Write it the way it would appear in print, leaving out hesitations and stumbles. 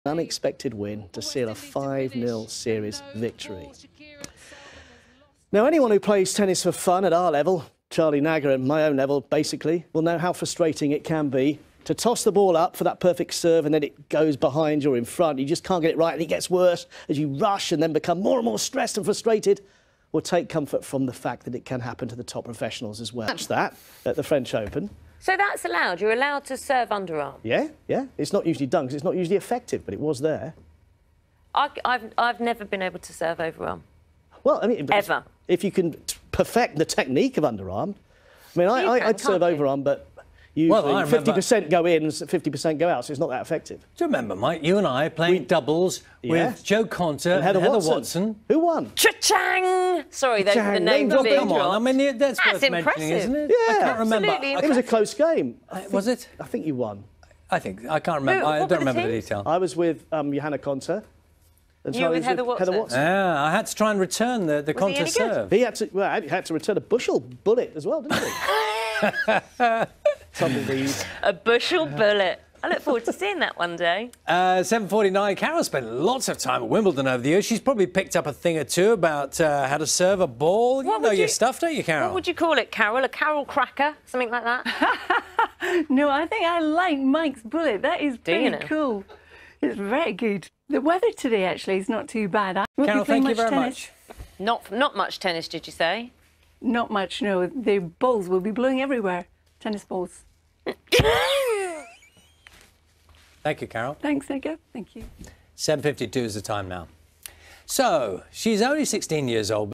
Unexpected win to seal a 5-0 series victory. Now, anyone who plays tennis for fun at our level, Charlie Nagger and my own level, basically, will know how frustrating it can be to toss the ball up for that perfect serve and then it goes behind you or in front. You just can't get it right and it gets worse as you rush and then become more and more stressed and frustrated. Or take comfort from the fact that it can happen to the top professionals as well. Match that at the French Open. So that's allowed? You're allowed to serve underarm? Yeah. It's not usually done because it's not usually effective, but it was there. I've never been able to serve overarm. Well, I mean... Ever. If you can perfect the technique of underarm. I mean, I'd serve overarm, but usually 50% go in, 50% go out, so it's not that effective. Do you remember, Mike, you and I playing doubles with Joe Conter and Heather Watson? Who won? Cha-chang! Sorry, those are the names being Come on, I mean, that's worth mentioning, isn't it? Yeah, I can't remember. Absolutely. It was a close game. Was it? I think you won. I can't remember. I don't remember the detail. I was with Johanna Conter. And you were with Heather Watson? Yeah, I had to try and return the Conter serve. He had to return a bushel bullet as well, didn't he? Tumbleweed. A bushel bullet. I look forward to seeing that one day. 7:49. Carol spent lots of time at Wimbledon over the years. She's probably picked up a thing or two about how to serve a ball. You know your stuff, don't you, Carol? What would you call it, Carol? A Carol cracker? Something like that? No, I think I like Mike's bullet. That is pretty cool. It's very good. The weather today, actually, is not too bad. Carol, thank you very much. Not much tennis, did you say? Not much, no. The balls will be blowing everywhere. Tennis balls. Thank you, Carol. Thanks, Edgar. Thank you. 7:52 is the time now. So, she's only 16 years old.